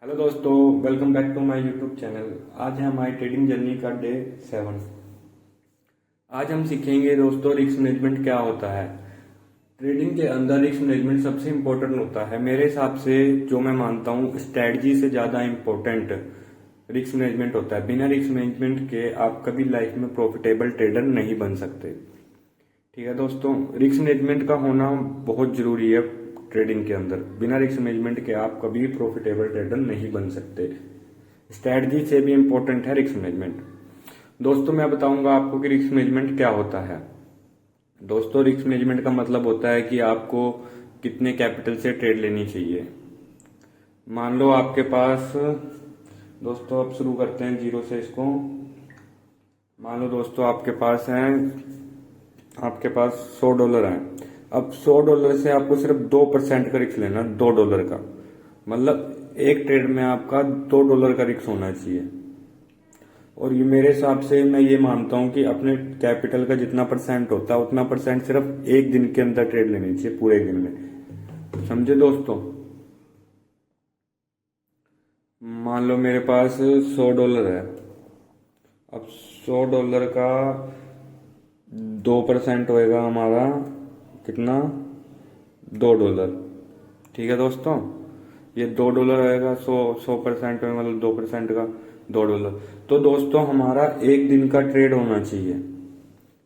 Hello दोस्तों, welcome back to my YouTube channel. आज है हमारी ट्रेडिंग जर्नी का डे 7। आज हम सीखेंगे दोस्तों रिस्क मैनेजमेंट क्या होता है। ट्रेडिंग के अंदर रिस्क मैनेजमेंट सबसे इम्पोर्टेंट होता है मेरे हिसाब से। जो मैं मानता हूँ स्ट्रेटजी से ज़्यादा इम्पोर्टेंट रिस्क मैनेजमेंट होता है। बिना रिस्क मैनेजमेंट के आप कभी लाइफ में प्रॉफिटेबल ट्रेडर नहीं बन सकते। ठीक है दोस्तों, रिस्क मैनेजमेंट का होना बहुत जरूरी है ट्रेडिंग के अंदर। बिना रिस्क मैनेजमेंट के आप कभी प्रॉफिटेबल ट्रेडर नहीं बन सकते। स्ट्रैटेजी से भी इंपॉर्टेंट है रिस्क मैनेजमेंट। दोस्तों मैं बताऊंगा आपको कि रिस्क मैनेजमेंट क्या होता है। दोस्तों रिस्क मैनेजमेंट का मतलब होता है कि आपको कितने कैपिटल से ट्रेड लेनी चाहिए। मान लो आपके पास, दोस्तों अब शुरू करते हैं जीरो से इसको। मान लो दोस्तों आपके पास $100 है। अब $100 से आपको सिर्फ 2% का रिस्क लेना, $2 का। मतलब एक ट्रेड में आपका $2 का रिस्क होना चाहिए। और ये मेरे हिसाब से मैं ये मानता हूं कि अपने कैपिटल का जितना परसेंट होता है उतना परसेंट सिर्फ एक दिन के अंदर ट्रेड लेनी चाहिए, पूरे दिन में। समझे दोस्तों? मान लो मेरे पास $100 है। अब $100 का 2% होएगा हमारा कितना, $2। ठीक है दोस्तों, ये $2 रहेगा। 100% में मतलब 2% का $2। तो दोस्तों हमारा एक दिन का ट्रेड होना चाहिए।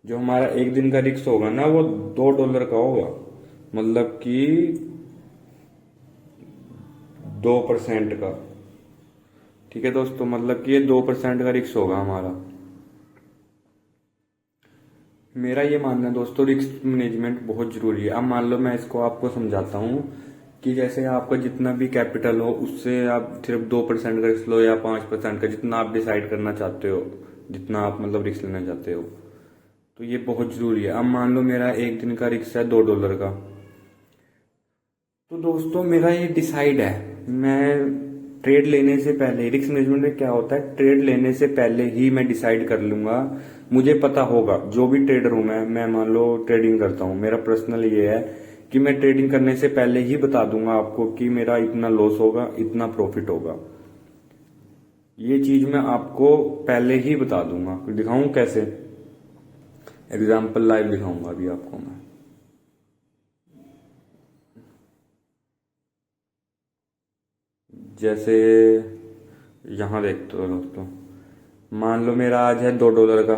जो हमारा एक दिन का रिस्क होगा ना वो $2 का होगा। मतलब कि 2% का। ठीक है दोस्तों, मतलब कि ये 2% का रिस्क होगा हमारा। मेरा ये मानना है दोस्तों रिस्क मैनेजमेंट बहुत जरूरी है। अब मान लो मैं इसको आपको समझाता हूँ कि जैसे आपका जितना भी कैपिटल हो उससे आप सिर्फ 2% का रिस्क लो या 5% का, जितना आप डिसाइड करना चाहते हो, जितना आप मतलब रिस्क लेना चाहते हो। तो ये बहुत जरूरी है। अब मान लो मेरा एक दिन का रिस्क है $2 का। तो दोस्तों मेरा ये डिसाइड है, मैं ट्रेड लेने से पहले, रिस्क मैनेजमेंट में क्या होता है, ट्रेड लेने से पहले ही मैं डिसाइड कर लूंगा। मुझे पता होगा, जो भी ट्रेडर हूं मैं मान लो ट्रेडिंग करता हूं, मेरा पर्सनल ये है कि मैं ट्रेडिंग करने से पहले ही बता दूंगा आपको कि मेरा इतना लॉस होगा, इतना प्रॉफिट होगा। ये चीज मैं आपको पहले ही बता दूंगा। दिखाऊं कैसे? एग्जाम्पल लाइव दिखाऊंगा अभी आपको मैं। जैसे यहाँ देखते हो दोस्तों, मान लो मेरा आज है $2 का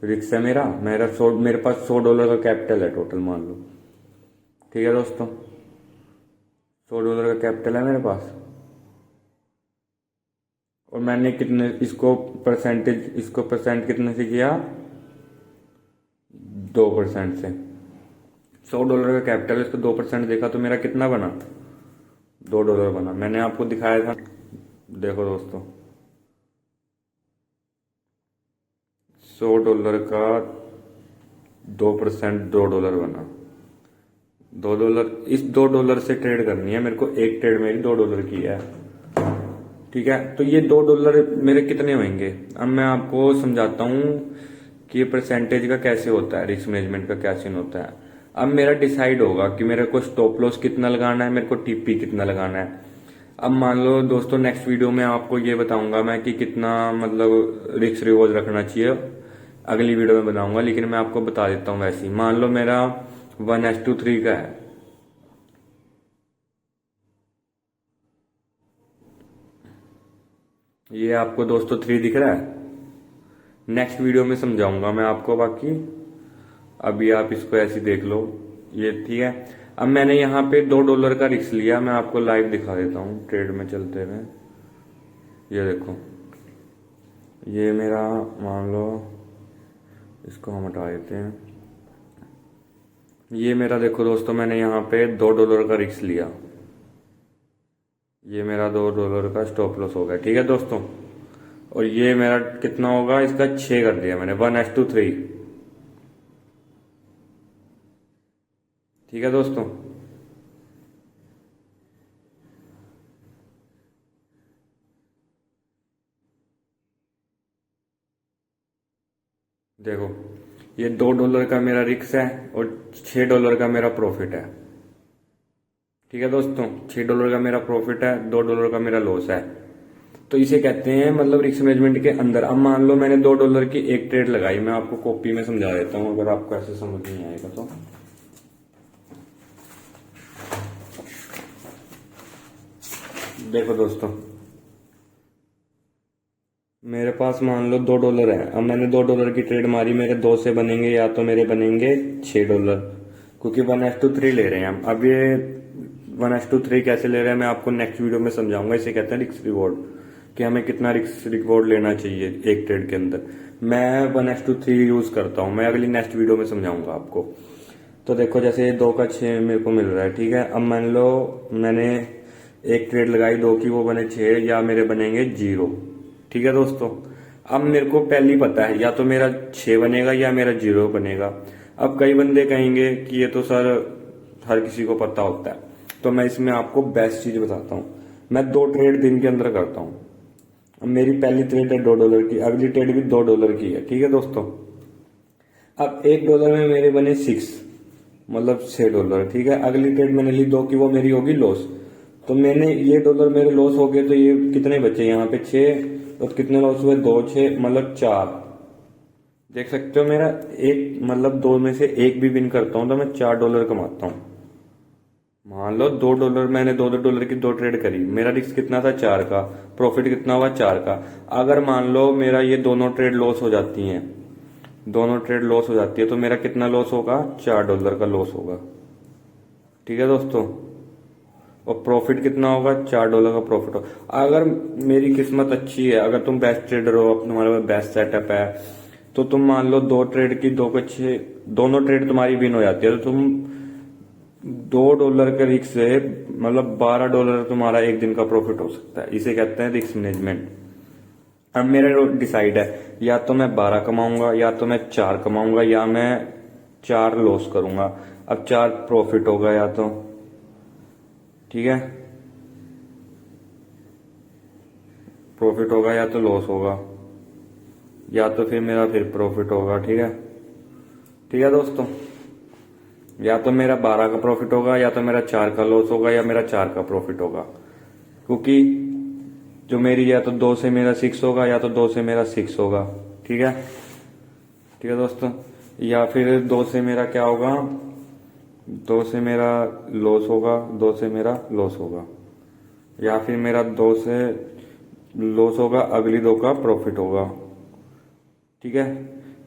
रिस्क है मेरे पास $100 का कैपिटल है टोटल, मान लो। ठीक है दोस्तों, $100 का कैपिटल है मेरे पास। और मैंने कितने इसको परसेंट कितने से किया, 2% से। $100 का कैपिटल, इसको 2% देखा तो मेरा कितना बना, $2 बना। मैंने आपको दिखाया था, देखो दोस्तों, $100 का 2% $2 बना। $2, इस $2 से ट्रेड करनी है मेरे को। एक ट्रेड मेरी $2 की है। ठीक है, तो ये $2 मेरे कितने होंगे, अब मैं आपको समझाता हूँ कि ये परसेंटेज का कैसे होता है, रिस्क मैनेजमेंट का क्या सीन होता है। अब मेरा डिसाइड होगा कि मेरे को स्टॉप लॉस कितना लगाना है, मेरे को टीपी कितना लगाना है। अब मान लो दोस्तों नेक्स्ट वीडियो में आपको ये बताऊंगा मैं कि कितना मतलब रिस्क रिवॉर्ड रखना चाहिए, अगली वीडियो में बताऊंगा। लेकिन मैं आपको बता देता हूँ वैसे ही। मान लो मेरा 1:3 का है। ये आपको दोस्तों 3 दिख रहा है। नेक्स्ट वीडियो में समझाऊंगा मैं आपको बाकी। अभी आप इसको ऐसे देख लो, ये ठीक है। अब मैंने यहाँ पे $2 का रिस्क लिया, मैं आपको लाइव दिखा देता हूँ ट्रेड में चलते हुए। ये देखो, ये मेरा, मान लो इसको हम हटा देते हैं। ये मेरा देखो दोस्तों, मैंने यहाँ पे $2 का रिस्क लिया। ये मेरा $2 का स्टॉप लॉस हो गया। ठीक है दोस्तों, और ये मेरा कितना होगा, इसका 6 कर दिया मैंने, 1:3। ठीक है दोस्तों, देखो ये $2 का मेरा रिस्क है और $6 का मेरा प्रॉफिट है। ठीक है दोस्तों, $6 का मेरा प्रॉफिट है, $2 का मेरा लॉस है। तो इसे कहते हैं मतलब रिस्क मैनेजमेंट के अंदर। अब मान लो मैंने $2 की एक ट्रेड लगाई, मैं आपको कॉपी में समझा देता हूँ अगर आपको ऐसे समझ नहीं आएगा तो। देखो दोस्तों, मेरे पास मान लो $2 है। अब मैंने $2 की ट्रेड मारी, मेरे 2 से बनेंगे या तो मेरे बनेंगे $6, क्योंकि 1:3 ले रहे हैं हम। अब ये 1:3 कैसे ले रहे हैं मैं आपको नेक्स्ट वीडियो में समझाऊंगा। इसे कहते हैं रिस्क रिवॉर्ड, कि हमें कितना रिस्क रिवॉर्ड लेना चाहिए एक ट्रेड के अंदर। मैं 1:3 यूज करता हूँ, मैं अगली नेक्स्ट वीडियो में समझाऊंगा आपको। तो देखो जैसे 2 का 6 मेरे को मिल रहा है, ठीक है। अब मान लो मैंने एक ट्रेड लगाई 2 की, वो बने 6 या मेरे बनेंगे 0, ठीक है दोस्तों। अब मेरे को पहले ही पता है या तो मेरा 6 बनेगा या मेरा 0 बनेगा। अब कई बंदे कहेंगे कि ये तो सर हर किसी को पता होता है, तो मैं इसमें आपको बेस्ट चीज बताता हूँ। मैं 2 ट्रेड दिन के अंदर करता हूँ। अब मेरी पहली ट्रेड है $2 की, अगली ट्रेड भी $2 की है, ठीक है दोस्तों। अब $1 में मेरे बने 6, मतलब $6, ठीक है। अगली ट्रेड मैंने ली 2 की, वो मेरी होगी लॉस। तो मैंने ये $1 मेरे लॉस हो गए, तो ये कितने बचे यहाँ पे 6, तो कितने लॉस हुए 2 6 मतलब 4। देख सकते हो मेरा एक मतलब 2 में से एक भी विन करता हूँ तो मैं $4 कमाता हूँ। मान लो $2 मैंने $2 की 2 ट्रेड करी, मेरा रिस्क कितना था 4 का, प्रॉफिट कितना हुआ 4 का। अगर मान लो मेरा ये दोनों ट्रेड लॉस हो जाती हैं, दोनों ट्रेड लॉस हो जाती है, तो मेरा कितना लॉस होगा $4 का लॉस होगा, ठीक है दोस्तों। और प्रॉफिट कितना होगा $4 का प्रॉफिट होगा। अगर मेरी किस्मत अच्छी है, अगर तुम बेस्ट ट्रेडर हो, तुम्हारे पास बेस्ट सेटअप है, तो तुम मान लो 2 ट्रेड की 2 के 6 दोनों ट्रेड तुम्हारी विन हो जाती है, तो तुम $2 के रिस्क से मतलब $12 तुम्हारा एक दिन का प्रॉफिट हो सकता है। इसे कहते हैं रिस्क मैनेजमेंट। अब मेरा डिसाइड है, या तो मैं 12 कमाऊंगा, या तो मैं 4 कमाऊंगा, या मैं 4 लॉस करूंगा। अब 4 प्रॉफिट होगा या तो, ठीक है, प्रॉफिट होगा या तो लॉस होगा, या तो फिर मेरा फिर प्रॉफिट होगा, ठीक है। ठीक है दोस्तों, या तो मेरा 12 का प्रॉफिट होगा, या तो मेरा 4 का लॉस होगा, या मेरा 4 का प्रॉफिट होगा। क्योंकि जो मेरी या तो 2 से मेरा 6 होगा, या तो 2 से मेरा 6 होगा, ठीक है। ठीक है दोस्तों, या फिर 2 से मेरा क्या होगा, 2 से मेरा लॉस होगा, 2 से मेरा लॉस होगा, या फिर मेरा 2 से लॉस होगा, अगली 2 का प्रॉफिट होगा, ठीक है।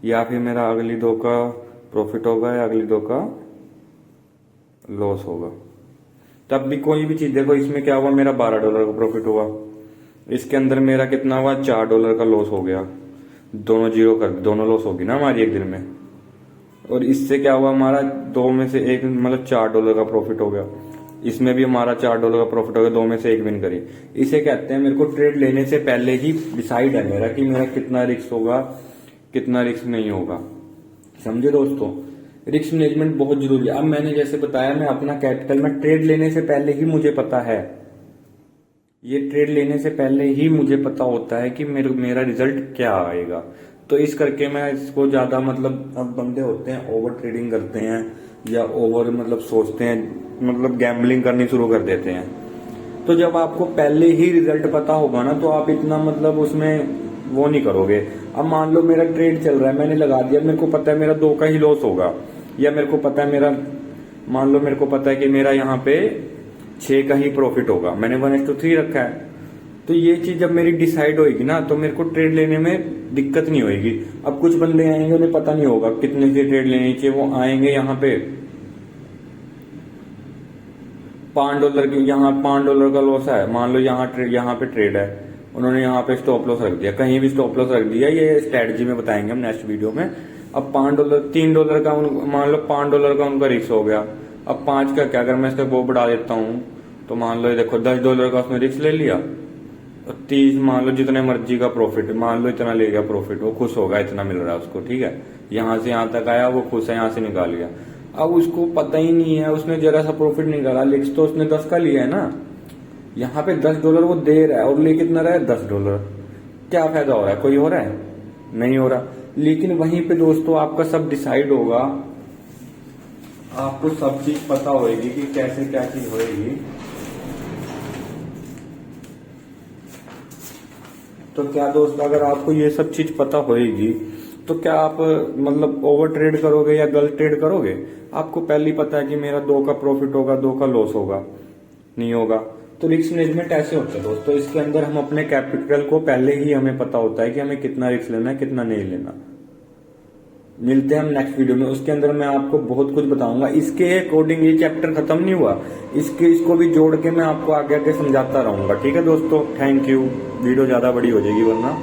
या फिर मेरा अगली 2 का प्रॉफिट होगा, या अगली 2 का लॉस होगा। तब भी कोई भी चीज देखो, इसमें क्या हुआ, मेरा $12 का प्रॉफिट हुआ, इसके अंदर मेरा कितना हुआ, $4 का लॉस हो गया। दोनों जीरो कर, दोनों लॉस होगी ना हमारी एक दिन में। और इससे क्या हुआ, हमारा 2 में से एक मतलब $4 का प्रॉफिट हो गया। इसमें भी हमारा $4 का प्रॉफिट हो गया, 2 में से एक विन करी। इसे कहते हैं, मेरे को ट्रेड लेने से पहले ही डिसाइड है मेरा कि मेरा कितना रिस्क होगा, कितना रिस्क नहीं होगा। समझे दोस्तों, रिस्क मैनेजमेंट बहुत जरूरी है। अब मैंने जैसे बताया, मैं अपना कैपिटल में ट्रेड लेने से पहले ही मुझे पता है, ये ट्रेड लेने से पहले ही मुझे पता होता है कि मेरा रिजल्ट क्या आएगा। तो इस करके मैं इसको ज्यादा मतलब, अब बंदे होते हैं ओवर ट्रेडिंग करते हैं, या ओवर मतलब सोचते हैं, मतलब गैम्बलिंग करनी शुरू कर देते हैं। तो जब आपको पहले ही रिजल्ट पता होगा ना, तो आप इतना मतलब उसमें वो नहीं करोगे। अब मान लो मेरा ट्रेड चल रहा है, मैंने लगा दिया, मेरे को पता है मेरा 2 का ही लॉस होगा, या मेरे को पता है मेरा, मान लो मेरे को पता है कि मेरा यहाँ पे 6 का ही प्रॉफिट होगा, मैंने 1:3 रखा है। तो ये चीज जब मेरी डिसाइड होगी ना, तो मेरे को ट्रेड लेने में दिक्कत नहीं होगी। अब कुछ बंदे आएंगे, उन्हें पता नहीं होगा कितने से ट्रेड लेनी चाहिए, वो आएंगे यहाँ पे $5 की, यहाँ $5 का लॉस है, मान लो यहाँ पे ट्रेड है, उन्होंने यहाँ पे स्टॉप लॉस रख दिया, कहीं भी स्टॉप लॉस रख दिया। ये स्ट्रेटजी में बताएंगे हम नेक्स्ट वीडियो में। अब $3 का मान लो $5 का उनका रिस्क हो गया। अब 5 का क्या, अगर मैं इसका वो बढ़ा देता हूँ, तो मान लो ये देखो $10 का उसने रिस्क ले लिया, और 30 मान लो जितने मर्जी का प्रॉफिट, मान लो इतना ले गया प्रॉफिट, वो खुश होगा, इतना मिल रहा है उसको, ठीक है। यहाँ से यहाँ तक आया, वो खुश है, यहाँ से निकाल गया। अब उसको पता ही नहीं है, उसने जरा सा प्रॉफिट निकाला, लेकिन तो उसने 10 का लिया है ना, यहाँ पे $10 वो दे रहा है, और ले कितना रहा है, $10। क्या फायदा हो रहा है, कोई हो रहा है, नहीं हो रहा। लेकिन वहीं पे दोस्तों आपका सब डिसाइड होगा, आपको सब चीज पता होगी कि कैसे क्या चीज होगी। तो क्या दोस्त, अगर आपको ये सब चीज पता होगी तो क्या आप मतलब ओवर ट्रेड करोगे या गलत ट्रेड करोगे? आपको पहले ही पता है कि मेरा 2 का प्रॉफिट होगा, 2 का लॉस होगा, नहीं होगा। तो रिस्क मैनेजमेंट ऐसे होता है दोस्तों, इसके अंदर हम अपने कैपिटल को पहले ही हमें पता होता है कि हमें कितना रिस्क लेना है, कितना नहीं लेना। मिलते हैं हम नेक्स्ट वीडियो में, उसके अंदर मैं आपको बहुत कुछ बताऊंगा। इसके अकॉर्डिंग ये चैप्टर खत्म नहीं हुआ, इसको भी जोड़ के मैं आपको आगे आगे समझाता रहूंगा। ठीक है दोस्तों, थैंक यू। वीडियो ज्यादा बड़ी हो जाएगी वरना।